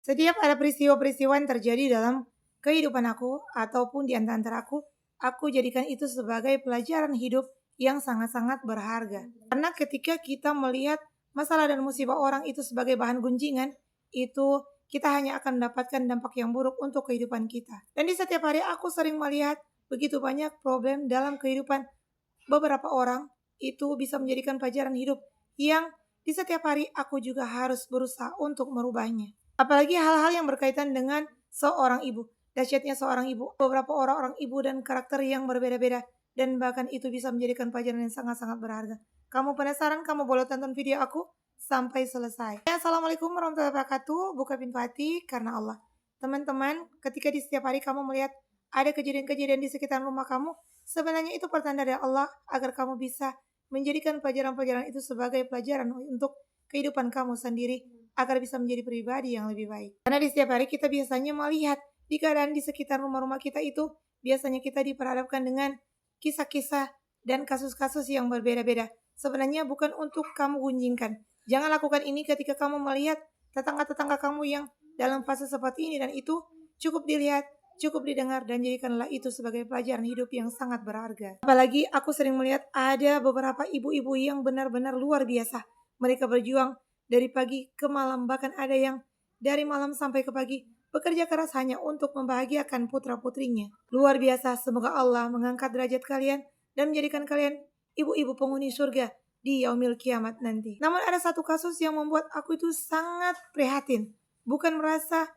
Setiap ada peristiwa-peristiwa yang terjadi dalam kehidupan aku ataupun di antara aku jadikan itu sebagai pelajaran hidup yang sangat-sangat berharga. Karena ketika kita melihat masalah dan musibah orang itu sebagai bahan gunjingan, itu kita hanya akan mendapatkan dampak yang buruk untuk kehidupan kita. Dan di setiap hari aku sering melihat begitu banyak problem dalam kehidupan beberapa orang, itu bisa menjadikan pelajaran hidup yang di setiap hari aku juga harus berusaha untuk merubahnya. Apalagi hal-hal yang berkaitan dengan seorang ibu. Dahsyatnya seorang ibu, beberapa orang ibu dan karakter yang berbeda-beda, dan bahkan itu bisa menjadikan pelajaran yang sangat-sangat berharga. Kamu penasaran? Kamu boleh tonton video aku sampai selesai. Assalamualaikum warahmatullahi wabarakatuh. Buka pintu hati karena Allah. Teman-teman, ketika di setiap hari kamu melihat ada kejadian-kejadian di sekitar rumah kamu, sebenarnya itu pertanda dari Allah agar kamu bisa menjadikan pelajaran-pelajaran itu sebagai pelajaran untuk kehidupan kamu sendiri, agar bisa menjadi pribadi yang lebih baik. Karena di setiap hari kita biasanya melihat di keadaan di sekitar rumah-rumah kita itu, biasanya kita diperhadapkan dengan kisah-kisah dan kasus-kasus yang berbeda-beda. Sebenarnya bukan untuk kamu gunjingkan. Jangan lakukan ini ketika kamu melihat tetangga-tetangga kamu yang dalam fase seperti ini, dan itu cukup dilihat, cukup didengar, dan jadikanlah itu sebagai pelajaran hidup yang sangat berharga. Apalagi aku sering melihat ada beberapa ibu-ibu yang benar-benar luar biasa. Mereka berjuang dari pagi ke malam, bahkan ada yang dari malam sampai ke pagi, bekerja keras hanya untuk membahagiakan putra-putrinya. Luar biasa, semoga Allah mengangkat derajat kalian dan menjadikan kalian ibu-ibu penghuni surga di yaumil kiamat nanti. Namun ada satu kasus yang membuat aku itu sangat prihatin. Bukan merasa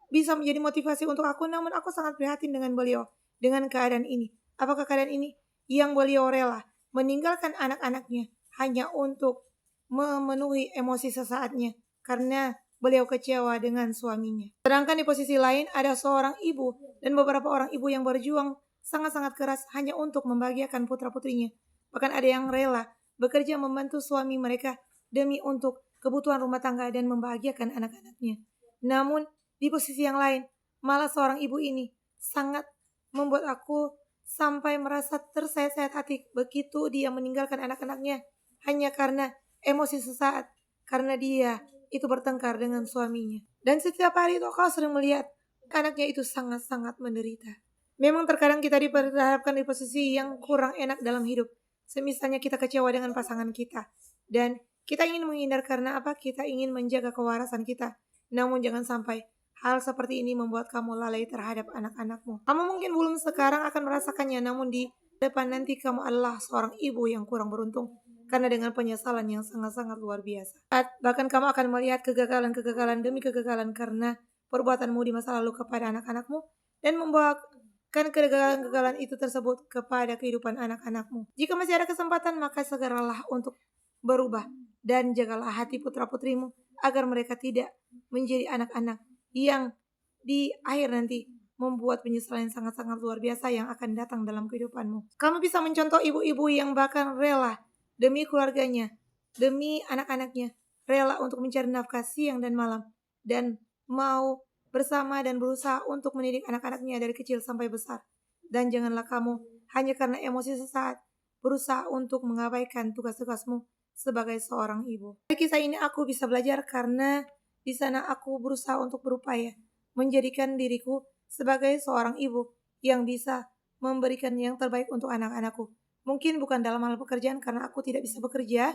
bisa menjadi motivasi untuk aku, namun aku sangat prihatin dengan beliau, dengan keadaan ini. Apakah keadaan ini yang beliau rela meninggalkan anak-anaknya hanya untuk memenuhi emosi sesaatnya karena beliau kecewa dengan suaminya. Sedangkan di posisi lain ada seorang ibu dan beberapa orang ibu yang berjuang sangat-sangat keras hanya untuk membahagiakan putra-putrinya. Bahkan ada yang rela bekerja membantu suami mereka demi untuk kebutuhan rumah tangga dan membahagiakan anak-anaknya. Namun di posisi yang lain, malah seorang ibu ini sangat membuat aku sampai merasa tersayat-sayat hati begitu dia meninggalkan anak-anaknya hanya karena emosi sesaat, karena dia itu bertengkar dengan suaminya. Dan setiap hari itu kau sering melihat anaknya itu sangat-sangat menderita. Memang terkadang kita diperhadapkan di posisi yang kurang enak dalam hidup. Semisalnya kita kecewa dengan pasangan kita, dan kita ingin menghindar karena apa? Kita ingin menjaga kewarasan kita. Namun jangan sampai hal seperti ini membuat kamu lalai terhadap anak-anakmu. Kamu mungkin belum sekarang akan merasakannya, namun di depan nanti kamu adalah seorang ibu yang kurang beruntung karena dengan penyesalan yang sangat-sangat luar biasa. Bahkan kamu akan melihat kegagalan-kegagalan demi kegagalan karena perbuatanmu di masa lalu kepada anak-anakmu, dan membawakan kegagalan-kegagalan itu tersebut kepada kehidupan anak-anakmu. Jika masih ada kesempatan, maka segeralah untuk berubah dan jagalah hati putra-putrimu agar mereka tidak menjadi anak-anak yang di akhir nanti membuat penyesalan yang sangat-sangat luar biasa yang akan datang dalam kehidupanmu. Kamu bisa mencontoh ibu-ibu yang bahkan rela demi keluarganya, demi anak-anaknya, rela untuk mencari nafkah siang dan malam, dan mau bersama dan berusaha untuk mendidik anak-anaknya dari kecil sampai besar. Dan janganlah kamu hanya karena emosi sesaat berusaha untuk mengabaikan tugas-tugasmu sebagai seorang ibu. Dari kisah ini aku bisa belajar karena di sana aku berusaha untuk berupaya menjadikan diriku sebagai seorang ibu yang bisa memberikan yang terbaik untuk anak-anakku. Mungkin bukan dalam hal pekerjaan karena aku tidak bisa bekerja,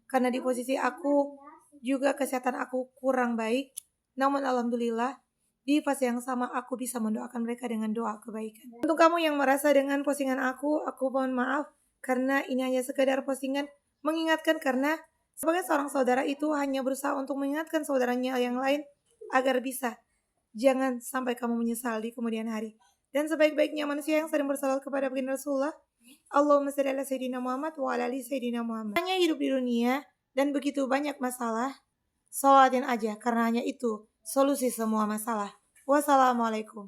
karena di posisi aku juga kesehatan aku kurang baik. Namun alhamdulillah di fase yang sama aku bisa mendoakan mereka dengan doa kebaikan. Untuk kamu yang merasa dengan postingan aku mohon maaf karena ini hanya sekedar postingan mengingatkan, karena sebagai seorang saudara itu hanya berusaha untuk mengingatkan saudaranya yang lain agar bisa jangan sampai kamu menyesal di kemudian hari. Dan sebaik-baiknya manusia yang sering bersalawat kepada baginda Rasulullah, Allahumma shalli ala sayyidina Muhammad wa ala ali sayyidina Muhammad. Hanya hidup di dunia dan begitu banyak masalah, sholatin aja karena hanya itu solusi semua masalah. Wassalamualaikum.